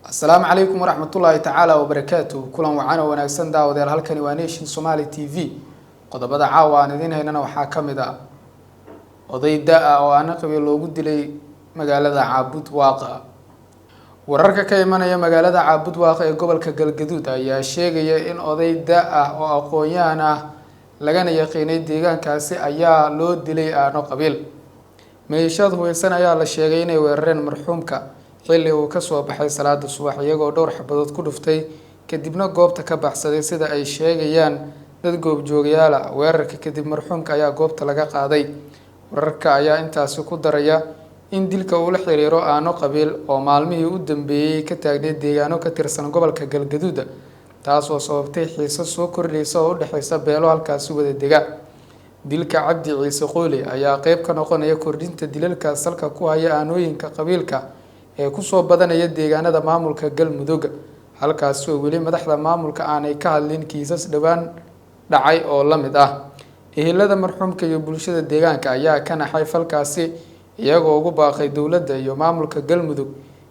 السلام عليكم ورحمة الله تعالى وبركاته. كلن وعنا وناكسن داوديال halkani waa Nation Somali TV. qodobada caawa aan idin haynana waxaa kamid ah oday daa oo aan qabiil loogu dilay magaalada Caabud Waaqa. wararka ka imanaya magaalada Caabud Waaqa ee gobolka Galgaduud ayaa sheegaya in oday daa oo aqoon-yahan ah lagana yaqiinay deegaankaasi ayaa loo dilay aano qabiil. meeshad hooysan ayaa la sheegay inay weerareen marxuumka xilli uu ka soo baxay salaada subax iyagoo dhowr xabadood ku dhuftay kadibna goobta ka baxsaday sida ay sheegayaan dad goob joogayaal ah. weerarka kadib marxuumka ayaa goobta laga qaaday. wararka ayaa intaasi ku daraya in dilka uu la xiriiro aano qabiil oo maalmihii u dambeeyay ka taagnay deegaano ka tirsan gobolka Galgaduud taas oo sababtay xiisad soo kordhaysa oo u dhaxaysa beelo halkaasi wada dega. dilka Cabdi Ciise Qooli ayaa qayb ka noqonaya kordhinta dilalka salka ku haya aanooyinka qabiilka ee ku soo badanaya deegaanada maamulka Galmudug halkaas oo weli madaxda maamulka aanay ka hadlin kiisas dhawaan dhacay oo la mid ah. ehelada marxuumka iyo bulshada deegaanka ayaa ka naxay falkaasi iyagoo ugu baaqay dowladda iyo maamulka Galmudug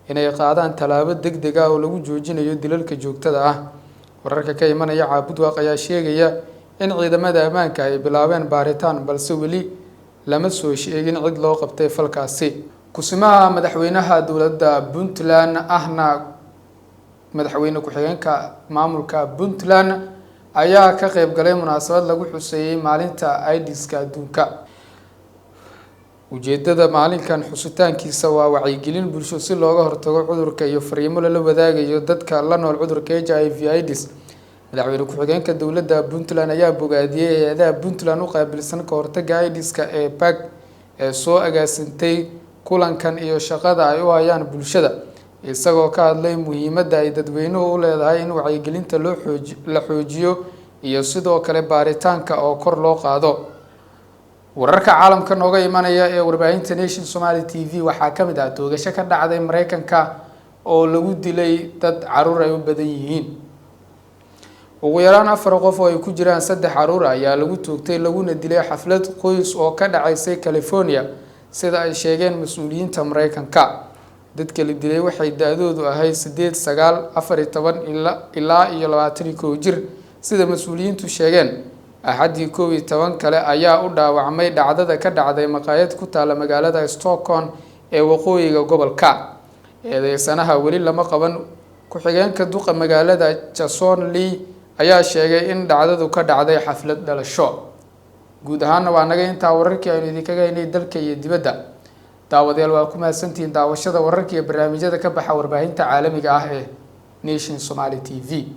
inay qaadaan talaabo degdeg ah oo lagu joojinayo dilalka joogtada ah. wararka ka imanaya Caabud Waaqa ayaa sheegaya in ciidamada ammaanka ay bilaabeen baaritaan balse weli lama soo sheegin cid loo qabtay falkaasi. kusimaha madaxweynaha dowladda Puntland ahna madaxweyne ku-xigeenka maamulka Puntland ayaa ka qayb galay munaasabad lagu xuseeyay maalinta AIDS-ka adduunka. ujeedada maalinkan xusitaankiisa waa wacyigelin bulsho si looga hortago cudurka iyo fariimo la wadaagayo dadka la nool cudurka HIV/AIDS. madaxweyne ku-xigeenka dowladda Puntland ayaa bogaadiyay hay'adaha Puntland u qaabilsan ka hortagga AIDS-ka ee PAG ee soo agaasintay kulankan iyo shaqada ay u hayaan bulshada isagoo ka hadlay muhiimadda ay dadweynuhu u leedahay in wacyigelinta la xoojiyo iyo sidoo kale baaritaanka oo kor loo qaado. wararka caalamka nooga imanaya ee warbaahinta Nation Somali TV waxaa kamid ah toogasho ka dhacday Mareykanka oo lagu dilay dad caruur ay u badan yihiin. ugu yaraan 4 qof oo ay ku jiraan 3 caruur ayaa lagu toogtay laguna dilay xaflad qoys oo ka dhacaysay California sida ay sheegeen mas'uuliyiinta Mareykanka. dadka la dilay waxay daadoodu ahayd 8, 9, 14 ilaa 21 jir sida mas'uuliyiintu sheegeen. axadii 11 kale ayaa u dhaawacmay dhacdada ka dhacday maqaayad ku taala magaalada Stockholm ee waqooyiga gobolka. eedeysanaha weli lama qaban. ku-xigeenka duqa magaalada Jason Lee ayaa sheegay in dhacdadu ka dhacday xaflad dhalasho. guud ahaan waa naga intaa wararkii aynu idinkaga haynay dalka iyo dibadda. daawadayaal waa ku mahadsantihiin daawashada wararka iyo barnaamijyada ka baxa warbaahinta caalamiga ah ee Nation Somali TV.